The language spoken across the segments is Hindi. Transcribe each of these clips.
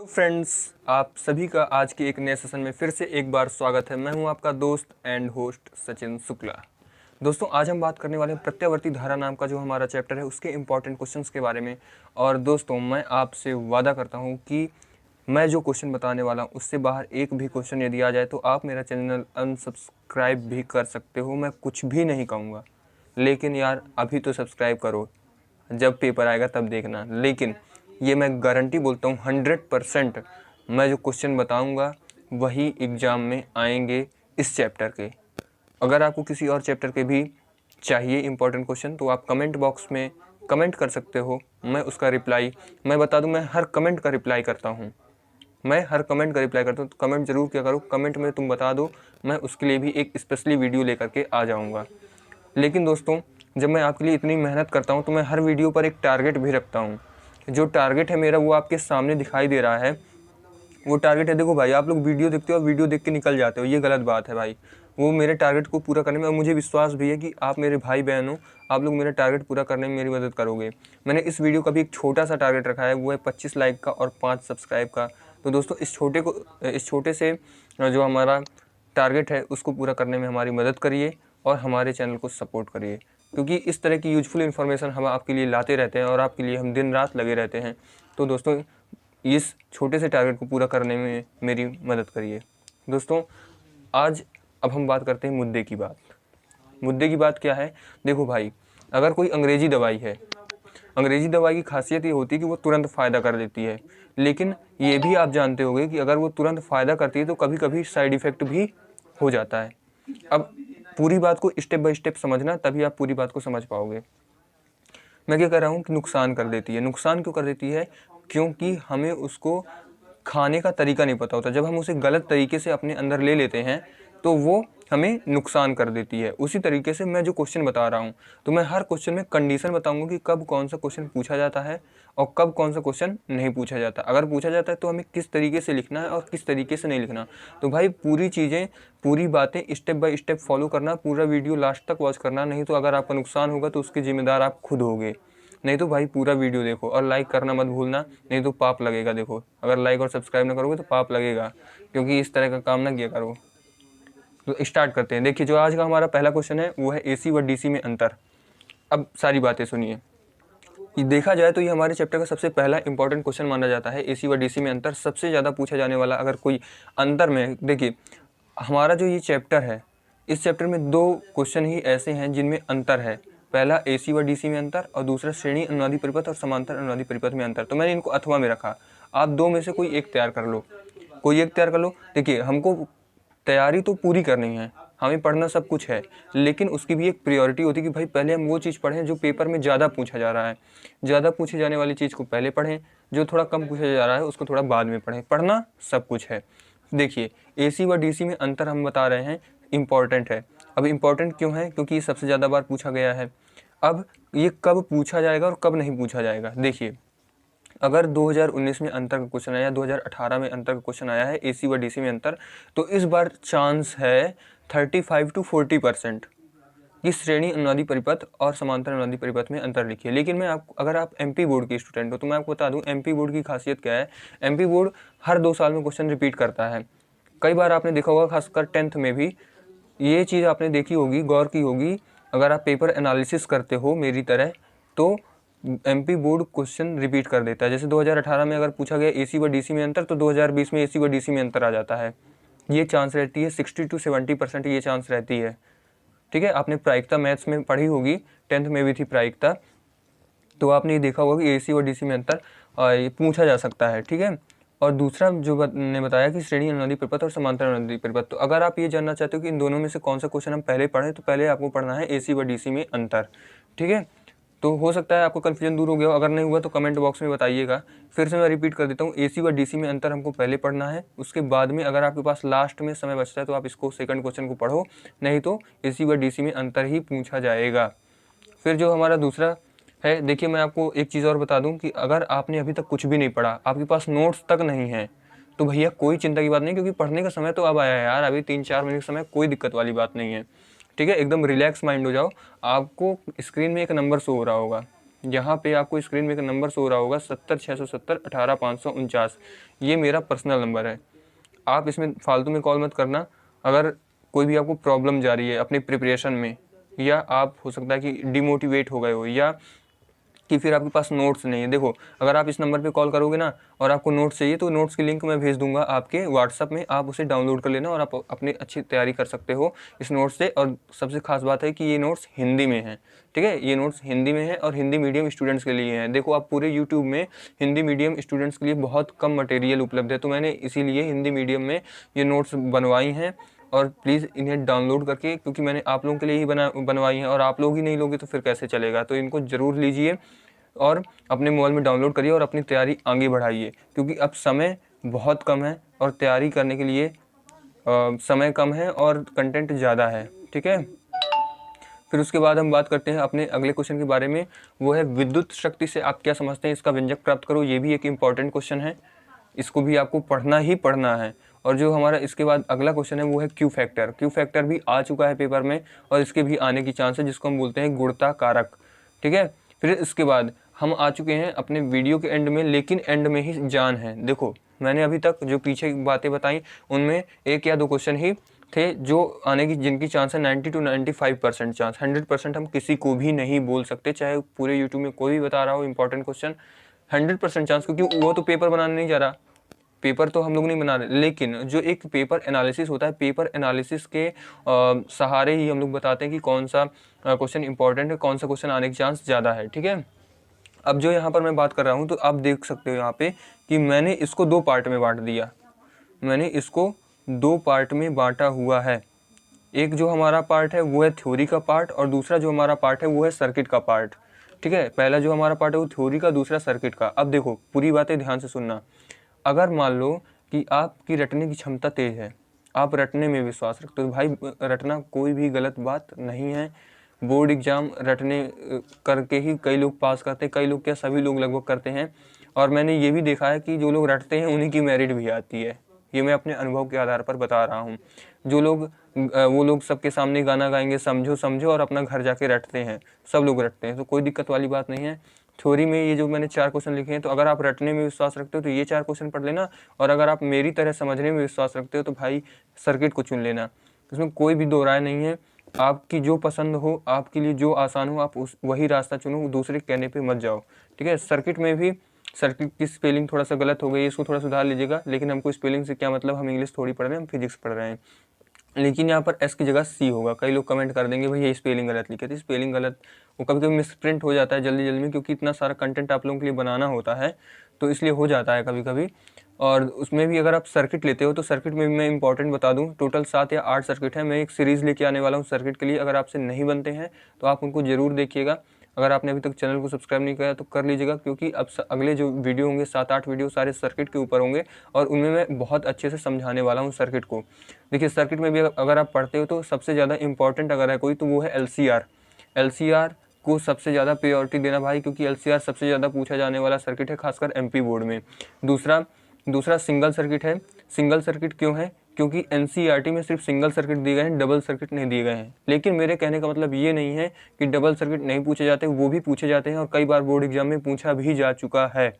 तो फ्रेंड्स, आप सभी का आज के एक नए सेशन में फिर से एक बार स्वागत है। मैं हूं आपका दोस्त एंड होस्ट सचिन शुक्ला। दोस्तों, आज हम बात करने वाले हैं प्रत्यावर्ती धारा नाम का जो हमारा चैप्टर है उसके इंपॉर्टेंट क्वेश्चंस के बारे में। और दोस्तों, मैं आपसे वादा करता हूं कि मैं जो क्वेश्चन बताने वाला हूं उससे बाहर एक भी क्वेश्चन यदि आ जाए तो आप मेरा चैनल अनसब्सक्राइब भी कर सकते हो। मैं कुछ भी नहीं कहूँगा, लेकिन यार अभी तो सब्सक्राइब करो, जब पेपर आएगा तब देखना। लेकिन ये मैं गारंटी बोलता हूँ 100% मैं जो क्वेश्चन बताऊँगा वही एग्ज़ाम में आएंगे इस चैप्टर के। अगर आपको किसी और चैप्टर के भी चाहिए इंपॉर्टेंट क्वेश्चन तो आप कमेंट बॉक्स में कमेंट कर सकते हो। मैं उसका रिप्लाई, मैं बता दूं, मैं हर कमेंट का रिप्लाई करता हूं। तो कमेंट ज़रूर किया करो। कमेंट में तुम बता दो, मैं उसके लिए भी एक स्पेशली वीडियो लेकर के आ जाऊँगा। लेकिन दोस्तों, जब मैं आपके लिए इतनी मेहनत करता हूँ तो मैं हर वीडियो पर एक टारगेट भी रखता हूँ। जो टारगेट है मेरा वो आपके सामने दिखाई दे रहा है। वो टारगेट है, देखो भाई, आप लोग वीडियो देखते हो और वीडियो देख के निकल जाते हो, ये गलत बात है भाई। वो मेरे टारगेट को पूरा करने में, और मुझे विश्वास भी है कि आप मेरे भाई बहन हो, आप लोग मेरा टारगेट पूरा करने में मेरी मदद करोगे। मैंने इस वीडियो का भी एक छोटा सा टारगेट रखा है, वो है 25 लाइक का और 5 सब्सक्राइब का। तो दोस्तों, इस छोटे से जो हमारा टारगेट है उसको पूरा करने में हमारी मदद करिए और हमारे चैनल को सपोर्ट करिए, क्योंकि इस तरह की यूजफुल इन्फॉर्मेशन हम आपके लिए लाते रहते हैं और आपके लिए हम दिन रात लगे रहते हैं। तो दोस्तों, इस छोटे से टारगेट को पूरा करने में मेरी मदद करिए। दोस्तों, आज अब हम बात करते हैं मुद्दे की बात। मुद्दे की बात क्या है? देखो भाई, अगर कोई अंग्रेजी दवाई है, अंग्रेजी दवाई की खासियत ये होती है कि वो तुरंत फ़ायदा कर देती है। लेकिन ये भी आप जानते होंगे कि अगर वो तुरंत फ़ायदा करती है तो कभी कभी साइड इफ़ेक्ट भी हो जाता है। अब पूरी बात को स्टेप बाय स्टेप समझना, तभी आप पूरी बात को समझ पाओगे। मैं क्या कह रहा हूँ कि नुकसान कर देती है। नुकसान क्यों कर देती है? क्योंकि हमें उसको खाने का तरीका नहीं पता होता। जब हम उसे गलत तरीके से अपने अंदर ले लेते हैं तो वो हमें नुकसान कर देती है। उसी तरीके से मैं जो क्वेश्चन बता रहा हूँ, तो मैं हर क्वेश्चन में कंडीशन बताऊंगा कि कब कौन सा क्वेश्चन पूछा जाता है और कब कौन सा क्वेश्चन नहीं पूछा जाता। अगर पूछा जाता है तो हमें किस तरीके से लिखना है और किस तरीके से नहीं लिखना। तो भाई, पूरी चीज़ें, पूरी बातें स्टेप बाय स्टेप फॉलो करना, पूरा वीडियो लास्ट तक वॉच करना। नहीं तो अगर आपका नुकसान होगा तो उसके जिम्मेदार आप खुद होगे। नहीं तो भाई, पूरा वीडियो देखो और लाइक करना मत भूलना, नहीं तो पाप लगेगा। देखो, अगर लाइक और सब्सक्राइब ना करोगे तो पाप लगेगा, क्योंकि इस तरह का काम ना किया करो। तो स्टार्ट करते हैं। देखिए, जो आज का हमारा पहला क्वेश्चन है वो है एसी व डीसी में अंतर। अब सारी बातें सुनिए। ये देखा जाए तो ये हमारे चैप्टर का सबसे पहला इंपॉर्टेंट क्वेश्चन माना जाता है। एसी व डीसी में अंतर सबसे ज़्यादा पूछा जाने वाला अगर कोई अंतर में, देखिए, हमारा जो ये चैप्टर है, इस चैप्टर में दो क्वेश्चन ही ऐसे हैं जिनमें अंतर है। पहला एसी व डीसी में अंतर और दूसरा श्रेणी अनुनादी परिपथ और समांतर अनुनादी परिपथ में अंतर। तो मैंने इनको अथवा में रखा। आप दो में से कोई एक तैयार कर लो, कोई एक तैयार कर लो। देखिए, हमको तैयारी तो पूरी करनी है, हमें पढ़ना सब कुछ है, लेकिन उसकी भी एक प्रायोरिटी होती है कि भाई पहले हम वो चीज़ पढ़ें जो पेपर में ज़्यादा पूछा जा रहा है। ज़्यादा पूछी जाने वाली चीज़ को पहले पढ़ें, जो थोड़ा कम पूछा जा रहा है उसको थोड़ा बाद में पढ़ें। पढ़ना सब कुछ है। देखिए, एसी व डीसी में अंतर हम बता रहे हैं, इम्पॉर्टेंट है। अब इम्पॉर्टेंट क्यों है? क्योंकि ये सबसे ज़्यादा बार पूछा गया है। अब ये कब पूछा जाएगा और कब नहीं पूछा जाएगा? देखिए, अगर 2019 में अंतर का क्वेश्चन आया, 2018 में अंतर का क्वेश्चन आया है एसी व डीसी में अंतर, तो इस बार चांस है 35 to 40% कि श्रेणी अनुनादी परिपथ और समांतर अनुनादी परिपथ में अंतर लिखिए। लेकिन मैं आपको, अगर आप एमपी बोर्ड के स्टूडेंट हो तो मैं आपको बता दूं, एमपी बोर्ड की खासियत क्या है। एमपी बोर्ड हर 2 साल में क्वेश्चन रिपीट करता है। कई बार आपने देखा होगा, खासकर 10th में भी ये चीज़ आपने देखी होगी, गौर की होगी। अगर आप पेपर एनालिसिस करते हो मेरी तरह, तो एमपी बोर्ड क्वेश्चन रिपीट कर देता है। जैसे 2018 में अगर पूछा गया एसी व डीसी में अंतर, तो 2020 में एसी व डीसी में अंतर आ जाता है। ये चांस रहती है 60 to 70%, ये चांस रहती है। ठीक है, आपने प्रायिकता मैथ्स में पढ़ी होगी, 10th में भी थी प्रायिकता, तो आपने ये देखा होगा कि एसी और डीसी में अंतर ये पूछा जा सकता है। ठीक है, और दूसरा जो ने बताया कि श्रेणी अनुनादी परिपथ और समांतर अनुनादी परिपथ। तो अगर आप ये जानना चाहते हो कि इन दोनों में से कौन सा क्वेश्चन हम पहले पढ़ें, तो पहले आपको पढ़ना है एसी व डीसी में अंतर। ठीक है, तो हो सकता है आपको कन्फ्यूजन दूर हो गया हो। अगर नहीं हुआ तो कमेंट बॉक्स में बताइएगा। फिर से मैं रिपीट कर देता हूँ, एसी व डीसी में अंतर हमको पहले पढ़ना है। उसके बाद में अगर आपके पास लास्ट में समय बचता है तो आप इसको सेकंड क्वेश्चन को पढ़ो, नहीं तो एसी व डीसी में अंतर ही पूछा जाएगा। फिर जो हमारा दूसरा है, देखिए, मैं आपको एक चीज़ और बता दूं कि अगर आपने अभी तक कुछ भी नहीं पढ़ा, आपके पास नोट्स तक नहीं है, तो भैया कोई चिंता की बात नहीं, क्योंकि पढ़ने का समय तो अब आया है यार। अभी 3-4 महीने का समय, कोई दिक्कत वाली बात नहीं है। ठीक है, एकदम रिलैक्स माइंड हो जाओ। आपको स्क्रीन में एक नंबर शो हो रहा होगा, यहाँ पे आपको स्क्रीन में एक नंबर शो हो रहा होगा 70 670 18 549, ये मेरा पर्सनल नंबर है। आप इसमें फालतू में कॉल मत करना अगर कोई भी आपको प्रॉब्लम जा रही है अपनी प्रिपरेशन में, या आप हो सकता है कि डिमोटिवेट हो गए हो, या कि फिर आपके पास नोट्स नहीं है। देखो, अगर आप इस नंबर पे कॉल करोगे ना और आपको नोट्स चाहिए तो नोट्स की लिंक मैं भेज दूंगा आपके व्हाट्सअप में, आप उसे डाउनलोड कर लेना और आप अपनी अच्छी तैयारी कर सकते हो इस नोट्स से। और सबसे खास बात है कि ये नोट्स हिंदी में हैं, ठीक है, ये नोट्स हिंदी में है और हिंदी मीडियम स्टूडेंट्स के लिए हैं। देखो, आप पूरे यूट्यूब में हिंदी मीडियम स्टूडेंट्स के लिए बहुत कम मटेरियल उपलब्ध है, तो मैंने इसीलिए हिंदी मीडियम में ये नोट्स बनवाई हैं। और प्लीज़ इन्हें डाउनलोड करके, क्योंकि मैंने आप लोगों के लिए ही बनवाई हैं और आप लोग ही नहीं लोगे तो फिर कैसे चलेगा, तो इनको ज़रूर लीजिए और अपने मोबाइल में डाउनलोड करिए और अपनी तैयारी आगे बढ़ाइए, क्योंकि अब समय बहुत कम है और तैयारी करने के लिए समय कम है और कंटेंट ज़्यादा है, ठीक है। फिर उसके बाद हम बात करते हैं अपने अगले क्वेश्चन के बारे में, वो है विद्युत शक्ति से आप क्या समझते हैं, इसका व्यंजक प्राप्त करो। ये भी एक इम्पॉर्टेंट क्वेश्चन है, इसको भी आपको पढ़ना ही पढ़ना है। और जो हमारा इसके बाद अगला क्वेश्चन है वो है क्यू फैक्टर। क्यू फैक्टर भी आ चुका है पेपर में और इसके भी आने की चांस है, जिसको हम बोलते हैं गुणता कारक, ठीक है। फिर इसके बाद हम आ चुके हैं अपने वीडियो के एंड में, लेकिन एंड में ही जान है। देखो, मैंने अभी तक जो पीछे बातें बताई उनमें 1 या 2 क्वेश्चन ही थे जो आने की, जिनकी चांस है 90 to 95% चांस। 100% हम किसी को भी नहीं बोल सकते, चाहे पूरे यूट्यूब में कोई भी बता रहा हो इंपॉर्टेंट क्वेश्चन। 100% चांस, क्योंकि वो तो पेपर बनाने नहीं जा रहा, पेपर तो हम लोग नहीं बना रहे, लेकिन जो एक पेपर एनालिसिस होता है, पेपर एनालिसिस के सहारे ही हम लोग बताते हैं कि कौन सा क्वेश्चन इंपॉर्टेंट है, कौन सा क्वेश्चन आने की चांस ज़्यादा है, ठीक है। अब जो यहाँ पर मैं बात कर रहा हूँ तो आप देख सकते हो यहाँ पे कि मैंने इसको 2 पार्ट में बांट दिया, मैंने इसको 2 पार्ट में बांटा हुआ है। एक जो हमारा पार्ट है वो है थ्योरी का पार्ट और दूसरा जो हमारा पार्ट है वो है सर्किट का पार्ट, ठीक है। पहला जो हमारा पार्ट है वो थ्योरी का, दूसरा सर्किट का। अब देखो, पूरी बातें ध्यान से सुनना। अगर मान लो कि आपकी रटने की क्षमता तेज है, आप रटने में विश्वास रखते हो, भाई रटना कोई भी गलत बात नहीं है। बोर्ड एग्जाम रटने करके ही कई लोग पास करते हैं, कई लोग क्या सभी लोग लगभग करते हैं। और मैंने ये भी देखा है कि जो लोग रटते हैं उन्हीं की मेरिट भी आती है, ये मैं अपने अनुभव के आधार पर बता रहा हूँ। जो लोग वो लोग सबके सामने गाना गाएंगे समझो समझो और अपना घर जाके रटते हैं, सब लोग रटते हैं, तो कोई दिक्कत वाली बात नहीं है। थ्योरी में ये जो मैंने 4 क्वेश्चन लिखे हैं, तो अगर आप रटने में विश्वास रखते हो तो ये 4 क्वेश्चन पढ़ लेना, और अगर आप मेरी तरह समझने में विश्वास रखते हो तो भाई सर्किट को चुन लेना। इसमें कोई भी दो राय नहीं है, आपकी जो पसंद हो, आपके लिए जो आसान हो, आप वही रास्ता चुनो, दूसरे कहने पे मत जाओ, ठीक है। सर्किट में भी, सर्किट की स्पेलिंग थोड़ा सा गलत हो गई, इसको थोड़ा सुधार लीजिएगा, लेकिन हमको स्पेलिंग से क्या मतलब, हम इंग्लिश थोड़ी पढ़ रहे हैं, हम फिजिक्स पढ़ रहे हैं। लेकिन यहाँ पर एस की जगह सी होगा। कई लोग कमेंट कर देंगे भाई ये स्पेलिंग गलत लिखे थे, स्पेलिंग गलत वो कभी कभी मिसप्रिंट हो जाता है जल्दी जल्दी में, क्योंकि इतना सारा कंटेंट आप लोगों के लिए बनाना होता है, तो इसलिए हो जाता है कभी कभी। और उसमें भी अगर आप सर्किट लेते हो तो सर्किट में भी मैं इंपॉर्टेंट बता दूं, टोटल 7 या 8 सर्किट है। मैं एक सीरीज़ लेके आने वाला हूं सर्किट के लिए, अगर आपसे नहीं बनते हैं तो आप उनको ज़रूर देखिएगा। अगर आपने अभी तक चैनल को सब्सक्राइब नहीं किया तो कर लीजिएगा, क्योंकि अब अगले जो वीडियो होंगे 7-8 वीडियो सारे सर्किट के ऊपर होंगे और उनमें मैं बहुत अच्छे से समझाने वाला हूँ सर्किट को। देखिए, सर्किट में भी अगर आप पढ़ते हो तो सबसे ज़्यादा इंपॉर्टेंट अगर है कोई तो वो है एलसीआर को सबसे ज़्यादा प्रायोरिटी देना भाई, क्योंकि एलसीआर सबसे ज़्यादा पूछा जाने वाला सर्किट है, खासकर एमपी बोर्ड में। दूसरा सिंगल सर्किट है। सिंगल सर्किट क्यों है? क्योंकि एनसीईआरटी में सिर्फ सिंगल सर्किट दिए गए हैं, डबल सर्किट नहीं दिए गए हैं। लेकिन मेरे कहने का मतलब ये नहीं है कि डबल सर्किट नहीं पूछे जाते, वो भी पूछे जाते हैं और कई बार बोर्ड एग्जाम में पूछा भी जा चुका है।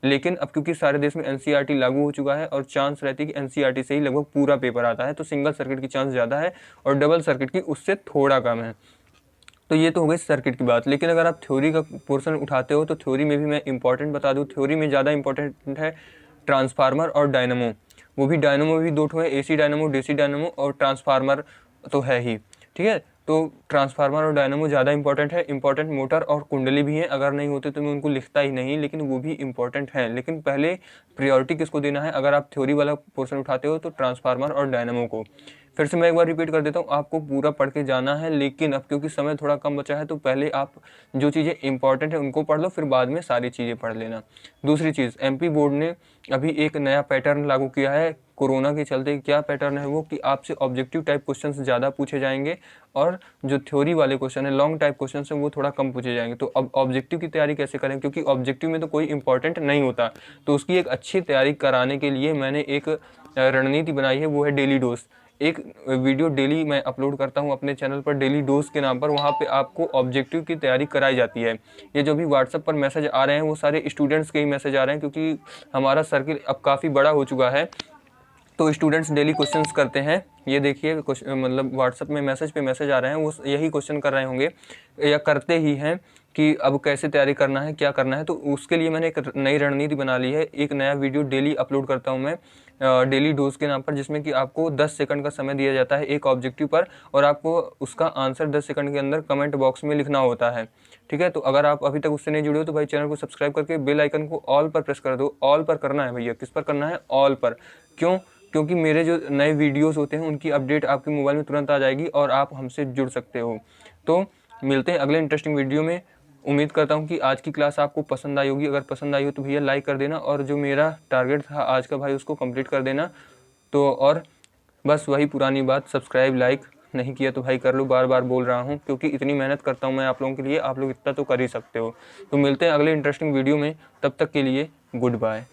लेकिन अब क्योंकि सारे देश में एनसीईआरटी लागू हो चुका है और चांस रहती है कि एनसीईआरटी से ही लगभग पूरा पेपर आता है, तो सिंगल सर्किट की चांस ज़्यादा है और डबल सर्किट की उससे थोड़ा कम है। तो ये तो हो गई सर्किट की बात। लेकिन अगर आप थ्योरी का पोर्शन उठाते हो तो थ्योरी में भी मैं इंपॉर्टेंट बता दूं, थ्योरी में ज़्यादा इंपॉर्टेंट है ट्रांसफार्मर और डायनमो। वो भी डायनमो भी 2 ठो है, एसी डायनमो, डीसी डायनमो, और ट्रांसफार्मर तो है ही, ठीक है। तो ट्रांसफार्मर और डायनमो ज़्यादा इंपॉर्टेंट है। इंपॉर्टेंट मोटर और कुंडली भी हैं, अगर नहीं होते तो मैं उनको लिखता ही नहीं, लेकिन वो भी इंपॉर्टेंट है। लेकिन पहले प्रायोरिटी किसको देना है? अगर आप थ्योरी वाला पोर्शन उठाते हो तो ट्रांसफार्मर और डायनमो को। फिर से मैं एक बार रिपीट कर देता हूँ, आपको पूरा पढ़ के जाना है, लेकिन अब क्योंकि समय थोड़ा कम बचा है तो पहले आप जो चीज़ें इंपॉर्टेंट है उनको पढ़ लो, फिर बाद में सारी चीज़ें पढ़ लेना। दूसरी चीज़, एमपी बोर्ड ने अभी एक नया पैटर्न लागू किया है कोरोना के चलते। क्या पैटर्न है वो? कि आपसे ऑब्जेक्टिव टाइप क्वेश्चन ज़्यादा पूछे जाएंगे और जो थ्योरी वाले क्वेश्चन है, लॉन्ग टाइप क्वेश्चन है, वो थोड़ा कम पूछे जाएंगे। तो अब ऑब्जेक्टिव की तैयारी कैसे करें? क्योंकि ऑब्जेक्टिव में तो कोई इंपॉर्टेंट नहीं होता, तो उसकी एक अच्छी तैयारी कराने के लिए मैंने एक रणनीति बनाई है, वो है डेली डोज। एक वीडियो डेली मैं अपलोड करता हूँ अपने चैनल पर, डेली डोज के नाम पर। वहाँ पे आपको ऑब्जेक्टिव की तैयारी कराई जाती है। ये जो भी व्हाट्सएप पर मैसेज आ रहे हैं वो सारे स्टूडेंट्स के ही मैसेज आ रहे हैं, क्योंकि हमारा सर्किल अब काफ़ी बड़ा हो चुका है। तो स्टूडेंट्स डेली क्वेश्चंस करते हैं। ये देखिए मतलब व्हाट्सएप में मैसेज पे मैसेज आ रहे हैं, वो यही क्वेश्चन कर रहे होंगे या करते ही हैं कि अब कैसे तैयारी करना है, क्या करना है। तो उसके लिए मैंने एक नई रणनीति बना ली है। एक नया वीडियो डेली अपलोड करता हूँ मैं, डेली डोज के नाम पर, जिसमें कि आपको 10 सेकंड का समय दिया जाता है एक ऑब्जेक्टिव पर, और आपको उसका आंसर 10 सेकंड के अंदर कमेंट बॉक्स में लिखना होता है। ठीक है, तो अगर आप अभी तक उससे नहीं जुड़े हो तो भाई चैनल को सब्सक्राइब करके बेल आइकन को ऑल पर प्रेस कर दो। ऑल पर करना है भैया, किस पर करना है? ऑल पर। क्यों? क्योंकि मेरे जो नए वीडियोस होते हैं उनकी अपडेट आपके मोबाइल में तुरंत आ जाएगी और आप हमसे जुड़ सकते हो। तो मिलते हैं अगले इंटरेस्टिंग वीडियो में। उम्मीद करता हूँ कि आज की क्लास आपको पसंद आई होगी। अगर पसंद आई हो तो भैया लाइक कर देना, और जो मेरा टारगेट था आज का भाई उसको कंप्लीट कर देना। तो और बस वही पुरानी बात, सब्सक्राइब लाइक नहीं किया तो भाई कर लो, बार बार बोल रहा हूँ, क्योंकि इतनी मेहनत करता हूँ मैं आप लोगों के लिए, आप लोग इतना तो कर ही सकते हो। तो मिलते हैं अगले इंटरेस्टिंग वीडियो में, तब तक के लिए गुड बाय।